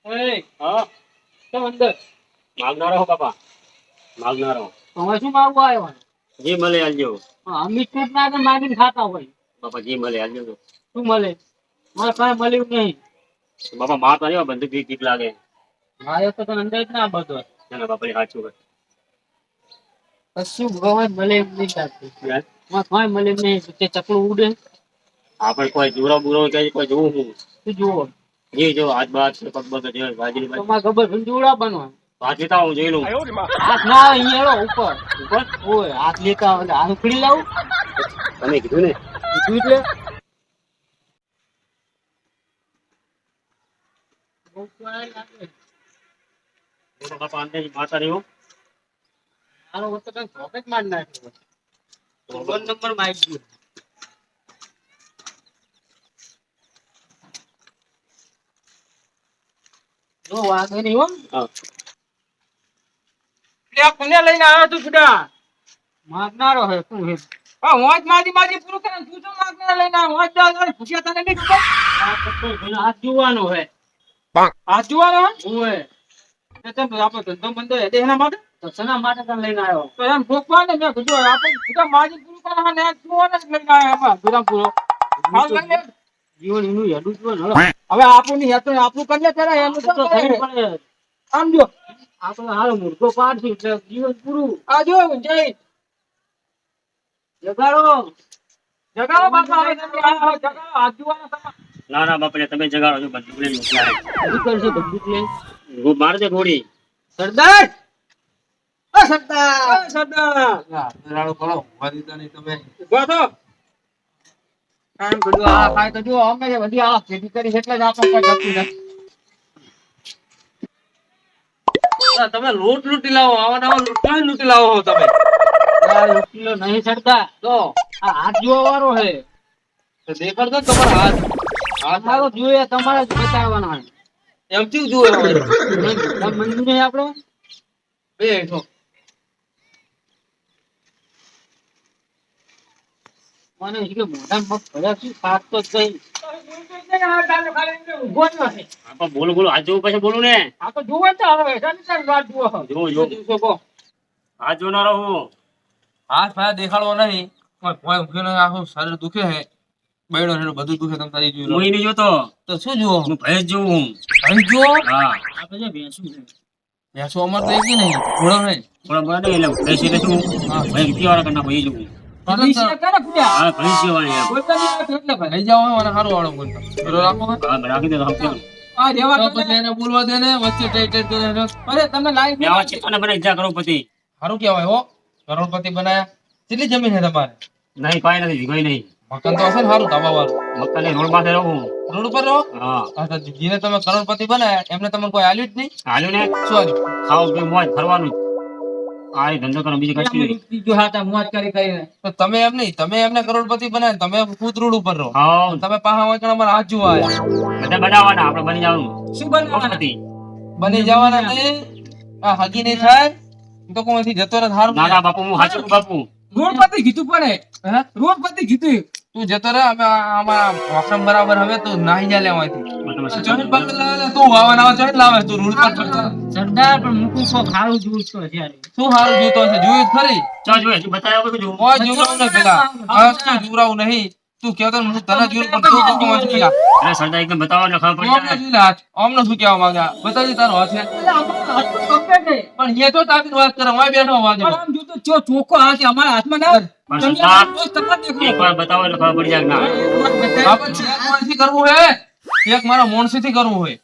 એ હા તો અંદર માગનારો હો બાપા માગનારો હવે શું માગવા આવ્યો જી મળે આલજો અમિત ના તો માગીને ખાતા હોય બાપા જી મળે આલજો તો. શું મળે મારે કાંઈ મળ્યું નહીં બાપા માર તો આવ્યો બંદૂક બીક લાગે મારે તો તને અંદર જ ના બધો ના બાપા એ સાચું કશું ભગવાન મળે એમ નહીં લાગતું હે મારે કાંઈ મળે એમ નહીં તે ચકલું ઉડે આપણે કોઈ દૂરો બુરો કે કોઈ જોવું હું તું જુઓ જી જો હાથ બાદ પગ બગ જે બાજરી બાજરી તમારે ખબર છે જોડા બનવા હાથ લેતા હું જોઈ લઉં હાથ ના આવે અહીંયા હેડો ઉપર ઉપર ઓય હાથ લેતા આવે હાથ ઉખડી લાવું તમે કીધું ને કીધું એટલે બહુ કોઈ લાગે. તો બાપા અંદર માતા રહ્યો મારો વખત કંઈક પોકેટ માર નાખ્યો ફોન નંબર માં આવી ગયો જો વાગે નહીં હો હા ત્યાં કોને લઈને આવ્યો તું છોડા માગનારો હે શું હે હા હોજ માજી પૂરું કરે તું તો માગને લઈને આવ્યો હોજ દા ભૂખ્યા તને નહીં ખબર આ તો પેલો હાથ જોવાનો હે આ જોવાનો ઓય તે તમે આપણો ધંધો બંધો હે એના માટે તો સના માટે તને લઈને આવ્યો તો એમ ભોગવા ને મેં કીધું આપણે ભૂખા માજી પૂરું કરવા ને જોવાને જ લઈને આવ્યા એમાં ગુદામ પૂરો હાલ લઈને જીવન એનું હેડું જ હોય ને હવે આપણું હેતો આપણું કરી લે પેલા એનું તો તો થઈ કરે. પડે આમ જો આપણે હારો મુર્ગો પાડશું એટલે જીવન પૂરું આ જો જય જગાડો જગાવો બાપા હવે તમે આ જગાવો હાથ જોવાનો તમારે ના ના બાપા તમે જગાડો છો બંદૂક લઈને મોકલ્યા શું કરશે બંદૂક લઈ હું માર દે ગોળી સરદાર ઓ સરદાર સરદાર ઉભા થો કામ કર્યું આ ખાય તો જો અમે જે બધી આ ખેતી કરી એટલે જ આપણે કોઈ જતું નથી તમે લૂંટ લૂંટી લાવો આવા લૂંટ લૂંટી લાવો છો તમે આ લૂંટીલો નહીં સરદાર તો આ હાથ જોવા વાળો હે દેખાડતો ને તમારા હાથ તમારો જોઈએ તમારે જ બતાવવાના હે એમથી જુએ હવે મંજૂર નહીં આપણે બે હેઠો મને એ કે મોઢા મગ ભર્યા શું ખાતો જ નહીં ઉભો જ નથી આપા બોલો બોલો હાથ જોવું પછી બોલું ને આ તો જોવે તો હવે એની વાત જુઓ જો જો દિવસો કહો હાથ જોનારો હું હાથ ભાઈ દેખાડવો નહીં કોઈ ઉકેલો આખું શરીર દુખે હે બૈડો ને બધું દુખે તમે તારી જોઈ લો હું નહીં જોતો તો શું જુઓ હું ભેંસ જોઉં હું અહીં જુઓ હા આપણે જે ભેંસું છે ભેંસો અમાર તો એક નહીં ઘોડો નહીં થોડા બને એટલે ભેંસ એટલે શું ભેંસ કિવાળા કરના ભાઈ જોઉં ભવિષ્ય કરે પૂજા હા ભેંસ જેવાની એમ કોઈ કદી નથી એટલે ભાઈ લઈ જાઓ મને સારું વાળો બોલતો બરો રાખો ને હા રાખી દે તો સમજે આ રેવા તો દો પછી એને બોલવા દે ને વચ્ચે ટાઈટ કરે અરે તમે લાઈવ બેવા છે તને બને ઈજા કરો પતિ સારું કહેવાય હો કરોડપતિ બનાયા કેટલી જમીન છે તમારે નહીં કાઈ નથી કોઈ નહીં મકાન તો હશે ને સારું ધાબા વાળું મકાને રોડ પાસે રહું રોડ ઉપર રહો હા હા તો જેને તમે કરોડપતિ બનાયા એમને તમને કોઈ આલ્યું જ નહીં હાલ્યું ને શું આલ્યું ખાવ પીવું મોજ ફરવાનું આ એ ધંધો કરો બીજું કશું નહીં બીજું હાથા મોજ કરી કરીને તો તમે એમ નહીં તમે એમને કરોડપતિ બનાયા તમે ખુદ રોડ ઉપર રહો હા તમે પાહા વાંચણ અમારા હાથ જોવા આવ્યા બધા બનાવવાના આપણે બની જવાનું શું બનવાના પતિ બની જવાના નહીં આ હગી નહીં થાય હું તો કોઈ અહીંથી જતો રહે હારું ના ના બાપુ હું હાચું બાપુ રોડપતિ કીધું પડે હે રોડપતિ કીધું તું જતો રહે અમે અમારા મોસમ બરાબર હવે તું નાહી જા લેવાથી જમીન પર લાવે તું વાવન આવે છે લાવે તું રોડ પર ચડતો સરદાર પણ મૂકું કો ખારું જોઈતો જ્યારે શું હારું જોતો હશે જોયું જ ખરી ચા જોઈએ તું બતાવ્યો કે જો કોઈ જીવરાવું નહીં પેલા બસ તું જીવરાવું નહીં તું કહેતો ને હું તને જીવર પણ તું તો કોણ પેલા અરે સરદાર એકદમ બતાવો ને ખબર ઓમને પડી શું હાથ ઓમને શું કહેવા માંગ્યા બતાવી તારો હાથ છે પણ એ તો તારી વાત કરે હું બેઠો વાજે આમ જોતો ચો ચોખ્ખો હાથ છે, અમારા હાથમાં ના પણ તમે સરદાર રોજ તકલીફ દેખો. એક વાર બતાવો એટલે ખબર પડી જાય કે ના આપણે ચેક મોણથી કરવું હે ચેક મારા મોણસી થી કરવું હોય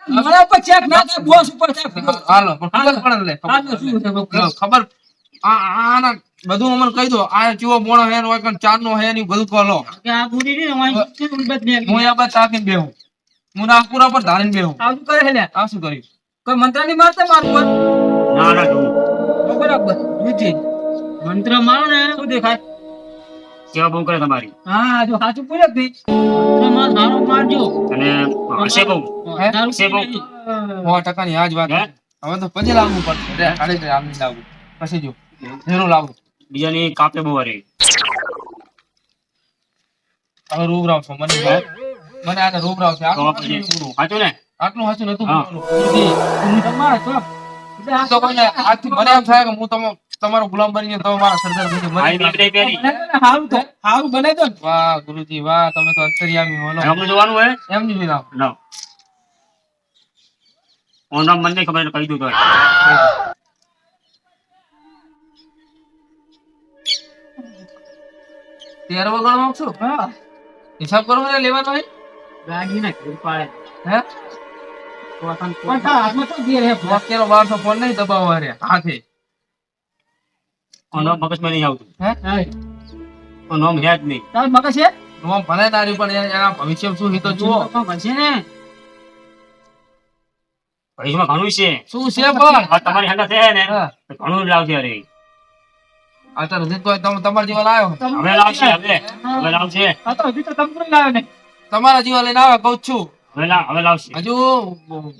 અમારા ઉપર ચેક ના થાય, બોસ ઉપર ચેક થાય. હાલો પણ ખબર પડે લે હાલો, શું છે બાપુ? ખબર આના બધું અમને કહી દો આ ચીવો મોણો હે હોય પણ ચાર નો હે ની બધું કહો લો કે આ પૂરી ને વાંચી છે ને બધ ને હું આ બસ ચાકીને બેહું હું નાગપુરા પર ધારીને બેહું આવતું કરે છે લે. આ શું કર્યું કોઈ મંત્ર ની મારતા મારું પર ના ના જોઉં તો બરાબર વિધિ મંત્ર મારો ને શું દેખાય? સેવા બહુ કરે તમારી હા જો સાચું પૂરે જ નહીં. મંત્ર માં સારો મારજો અને હશે બહુ હે? દારૂ છે બહુ. પીને. 100% ની આ જ વાત હે? હવે તો પછી લાવવું પડશે ખાલી જ આમ લાવવું પછી જો ઝેરો લાવવું બીજાની કાપે બહુ અરે હવે રોગ રાવ છો મને આને રોગ રાવ છે તો પછી સાચું ને આટલું હાચું નતું હા. બોલવાનું. તમારે તો તો કોઈને આજથી મને એમ થાય કે હું તમારો ગુલામ બની તમે મારા સરદાર બની આ મરી નીકળે પહેરી હારું બનાવી દો ને. વાહ ગુરુજી વાહ તમે તો અંતર્યામી બોલો હમણાં જોવાનું હોય એમ નહીં વિના ના ઓનરામ મને નહીં ખબર એટલે કહી દઉં તો તેર વગણમાં છું હા હિસાબ કરો ને લેવાનો હોય ગાડીને ઘેર પાડે હે પણ તારા હાથમાં તો ઘેર હે વાક્યનો 1200 ફોન નહીં દબાવવા રે હાથે ઓનરામ મગજમાં નહીં આવતું હે હે ઓનરામ હે જ નહીં તાર મગજ છે નોમ ભલે તારી પણ એના ભવિષ્ય શું હિતો જુઓ ભણશે ને ભવિષ્યમાં ઘણું છે શું છે પણ આ તમારી હંગા છે ને હા. તો ઘણું લાવશે અરે અત્યારે સુધી તો તમારા જીવા લાવ્યો હવે લાવશે હવે લાવશે આ તો હજી તો તમને લાવે ને તમારા જીવા લઈને આવે કહું જ છું હવે લાવશે હજુ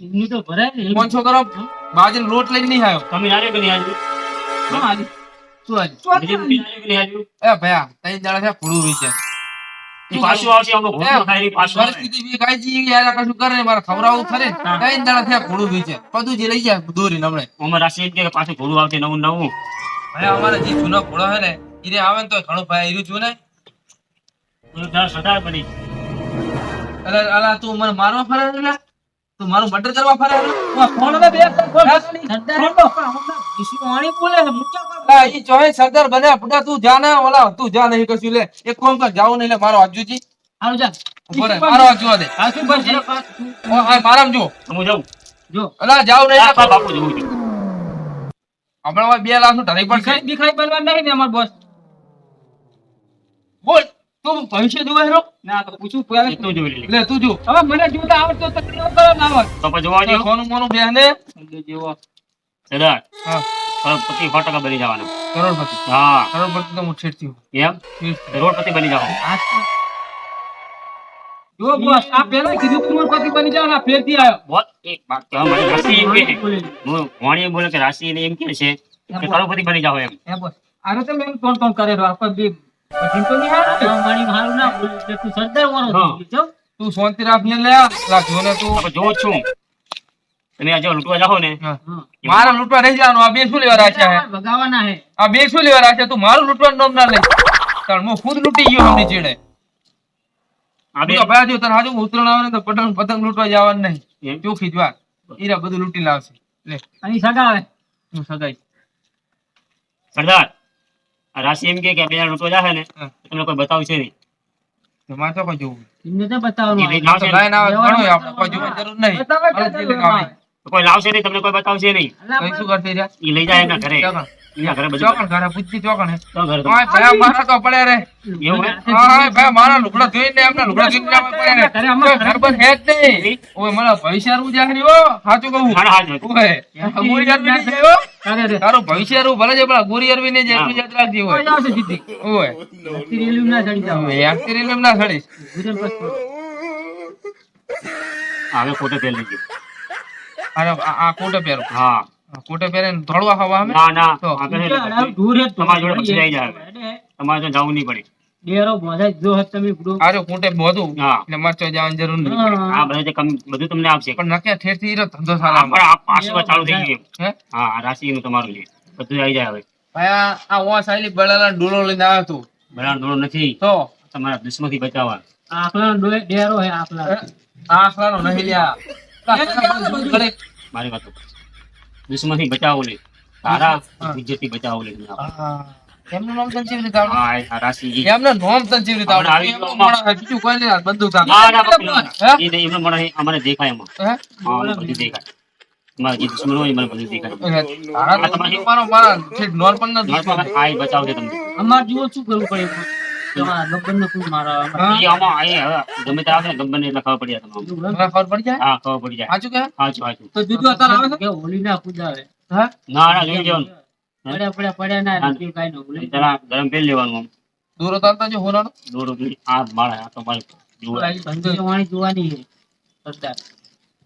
એમની તો ભરાય ને 500 કરો બાજરીનો લોટ લઈને નહીં આવ્યો તમે નારે કે નહીં આજુ શું હાલી? શું આજે બીજી બધી નારે કે નહીં આજુ એ ભયા તઈ દાડા છે ફૂડું વિશે ઈ પાછું આવશે અમુક ઘોડો ખાઈ રહી પાછું આવે. પરિસ્થિતિ બી કાંઈ યાર કશું કરે ને મારે ખવડાવવું ખરે તઈ દાડા છે ફૂડું વિશે બધું જે લઈ જાય દોરી નમણે અમારે રાશિ એમ કે પાછું ઘોડું આવશે નવું નવું ભયા અમારે જે જૂનો ફૂડો છે ને ઈને આવે ને તો ઘણું ભયા ઈરું જૂને સદાર બની એટલે અલા તું મને મારવા ફરે છે લા? તું મારું મર્ડર કરવા ફરે છે? ફોન બે ફોન વાણી બોલે છે મુચ્ચા કર લા, ઈ ચોય સરદાર બન્યા પુડા તું જા ને ઓલા તું જા નહીં કશું લે એક કામ કર જાવ નહીં લે મારો આજુજી હારું જા ઉભો રહે મારો હાથ જોવા દે આ શું બનશે ઓ આ મારામ જો હું જાઉં જો અલા જાવ નહીં આ બાપુ જવું છે હમણાં 2 લાખ નું ઢળી પડશે ભિખારી બનવા નહીં ને અમાર બોસ બોલ તું ભવિષ્ય જોવે હેરો ના તો પૂછું પહેલા એટલું જોઈ લે લે તું જો હવે મને જોતા આવડતો તો કેવો કરો ના આવડ તો પછી જોવા દો સોનું મોનું બેહને જેવો સદાર હા કરોડપતિ 100% બની જવાના કરોડપતિ હા કરોડપતિ તો હું ઠેઠથી હું એમ કરોડપતિ બની જાઓ જો બોસ આ પહેલા કીધું તું પતિ બની જાવ ના ફેરથી આવ્યો બોલ એક વાત કહો મને રાશિ એમ કે હું વાણી બોલે કે રાશિ ને એમ કે છે કે કરોડપતિ બની જાઓ એમ એ બોસ આને તો મેં કોણ કોણ કરેલો આ કોઈ બી પછી તો નહીં હારું મારી હારું ના બોલ તું સરદાર વાળો હા. જો તું શાંતિ રાખને લે લા જો ને તું આપણે જોઉં જ છું તમે આ જો લૂંટવા જાઓ ને હા. મારા લૂંટવા રહી જવાનું આ બે શું લેવા રાખ્યા હે ભગાવાના હે આ બે શું લેવા રાખ્યા તું મારું લૂંટવાનું નામ ના લે કારણ હું ખુદ લૂંટી ગયો હમણી ચીડે આ બે તો ભાઈ જો તને હાજુ ઉતરણ આવે ને તો પતંગ લૂંટવા જવાનું નહીં એમ? ચોખી જ વાત ઈરા બધું લૂંટી લાવશે લે અહીં સગા આવે હું સગાઈ સરદાર આ રાશિ એમ કે બે લૂંટવા જાહે ને હા. તો તમને કોઈ બતાવશે નહીં તો મારે તો કોઈ જોવું એમને તો બતાવવાનું એ લઈને આ તો આવશે લાઈન આવે તો ઘણો આપણે કોઈ જોવાની જરૂર નહીં બતાવે હાલો, જે લઈને આવે. તો કોઈ લાવશે નહીં તમને કોઈ બતાવશે નહીં કઈ શું કરતી રહ્યા એ લઈ જાય એમના ઘરે ચોકણ એમના ઘરે બધું ચોકણ ઘરે પૂછતી ચોકણ હે તો ઘરે તો ઓય ભયા મારા તો પડે રે એવું હે ઓય ભયા મારા લુગડા ધોઈને એમને લુગડા ધોઈને આવા પડે રે ઘરે અમારા ઓય, ઘર પર હે જ નહીં ઓય મને ભવિષ્ય રૂ જાહરી ઓ સાચું કહું મારા હાથ જોઈતું. ઓય ગોરી અરવી નહીં જાય, હો. અરે રે તારું ભવિષ્ય રૂ ભલે છે પણ ગોરી અરવી નહીં જાય એટલું યાદ રાખજે કોઈ ઓય આવશે સીધી ઓય રેલ્વે ના ચડી જાવ ઓય એકતી રેલવે ના સડીશ ગુજર બસ હવે ફોટો પહેરી લીધી અરે આ કોટે પહેરો હા આ કોટે પહેરે ને ધોળવા હવા અમે ના ના તો. આ પહેરે એટલે અડાવ દૂર હે તો. તમારી જોડે પછી આવી જાય. તમારે તો જવું નહીં પડે ડેરો બોધા જો હત તમે ગુડો આરે કોટે બોધું હા એટલે મારે તો જવાની જરૂર નહીં આ બધું જે બધું તમને આપશે પણ નકે ઠેરથી ઈરો ધંધો આ સાલા પણ આ પાછું ચાલુ થઈ ગયું હે હા આ રાશિનું તમારું છે બધું આવી જાય હવે ભાઈ આ વા સાયલી બળાલા ડોલો લઈને આવ્યો તું બરાબર દોડો નથી તો તમારા દુશ્મનથી બચાવવા આખલા ડેરો હે આખલા આ આખલાનો નહીં લ્યા મારી વાત દુશ્મનથી બચાવો લે તારા ઇજ્જતથી બચાવો લે એમનું નામ તને ચીવી રીતે આવડે? આ રાશિ એમનું નામ તને ચીવી રીતે આવડે? હમણાં આવી એમનું ગયો. માણસ હે, બીજું કોઈ નહીં, બધું થાય. ના ના પકડી લો. હે? એ એમનો મને અમને દેખાય એમાં હે? હા અમને બધું દેખાય તમારા જે દુશ્મન હોય એ મને બધું દેખાય એટલે તારા તો મારા છેક નોનપણના દુશ્મન. આ ઈ બચાવશે તમને અમાર જુઓ શું કરવું પડે તમારા ગબ્બર ને કોઈ મારા હા? ઈ આમાં આ હવે ગમે તે આવે ને ગબ્બરને એટલે ખબર પડી જાય તમને તમને ખબર પડી જાય? હા ખબર પડી જાય સાચું કે? સાચું સાચું તો જુદું અત્યારે આવે છે? કે હોલી ના કુદાવે હે? ના ના લઈ જવાનું પડ્યા ના નથી કાઈ ન ભૂલે જરા ગરમ પેલ લેવાનું આમ દોરો તારતા જો હોનાનો. દોડો આ માળા આ તો મારે જુઓ ધંધો વાણી જોવાની છે સરદાર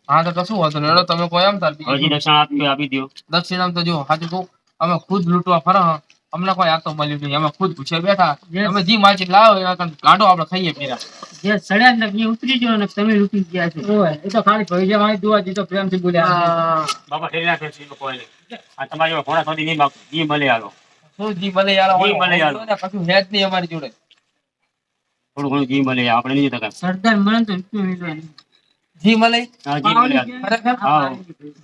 હા તો કશું વાંધો નહીં. હેડો તમે કોઈ આમ તાર બીજું. હજી દક્ષિણ આપી દો દક્ષિણામ તો જો સાચું કહું અમે ખુદ લૂંટવા ફરા અમને કોઈ આ તો મળ્યું નહીં અમે ખુદ પૂછે બેઠા Yes. અમે જી માર્કેટ લાવો એવા કાંઈ ગાંડો આપણે ખાઈએ પીરા જે સડ્યા ને એ ઉતરી ગયો ને તમે લૂંટી ગયા છે ઓય, એ તો ખાલી ભૈયા વાળી દુઆ જીતો પ્રેમથી બોલ્યા બાપા ઠેરી નાખે છે એ લોકો એને. આ તમારી જોડે ઘોડા સુધી નહીં બાપુ. જી મળે હાલો. શું જી મળે યાર જી મળે યાર. કશું હે જ નહીં અમારી જોડે થોડું ઘણું જી મળે આપણે નહીં જતા કાંઈ. સરદાર મળે તો રૂપિયો લેવાનો. જી મળે હા, જી મળે હાલો. ખરેખર હા.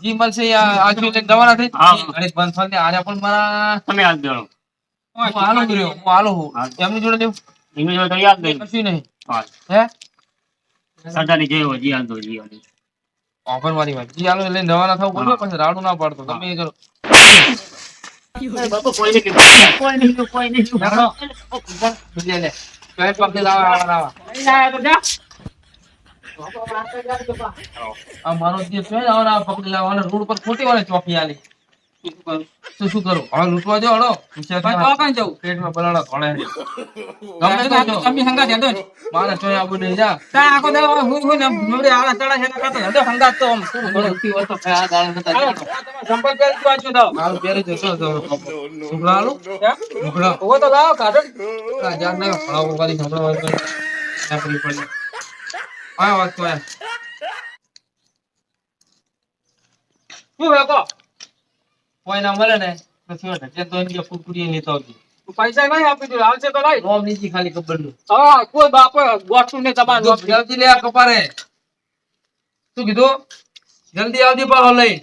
જી મળશે આજુ લઈને જવાના થઈ હા. ગણેશ બંધ થઈને આરે પણ મારા તમે હાથ દેવાનો. હું હાલો રહ્યો હું હાલો હું હા. એમની જોડે લેવું એમની જોડે તો યાદ નહીં. કશું નહીં હા. હે સરદારની જય હો, જી હાથ દો, જી હાથ દો. વાપરવાની વાત જી હાલો લઈને જવાના થવું બોલો પછી રાડું ના પાડતો તમે એ કરો બાપુ કોઈ નહીં કોઈ નહીં કોઈ નહીં બીજે લે ચોઈસ પગ લાવા લાવા આ મારો જે છે ને આવા પકડી લાવવાના રોડ પર ખોટી વાળે ચોકી આલી શું કરું હવે લૂંટવા જાઓ હળો પેટમાં બલાડા થોડે ગમે તો જો. તમે હંગા છે તો મારે ચોય આબુ નહીં જા તા આખો દે હું ને નવડે આળા ચડા છે કાતો હંદો હંગા તો આમ શું લૂંટી હોય તો ફેર આ દાળ નતા હાલો, સંપર્ક કરી દો આજો દાવ હાલ પહેરી જશો તો સુગડા હાલો સુગડા ઓ તો લાવ કાઢો આ જાન ના ફળાવો કરી સંભળાવો હોય તો નાખવી પડે આ વાત તો શું વેકો કોઈ ના મળે ને તો શું ઢકે તો એની કુરકુરી લેતો આવજો પૈસા નહીં આપી દો હાલશે તો લઈ રોમ નીચી ખાલી કબર નું હા કોઈ બાપ ગોઠું ને તમાર જલ્દી લે આ કપારે શું કીધું જલ્દી આવજી પાહો લઈ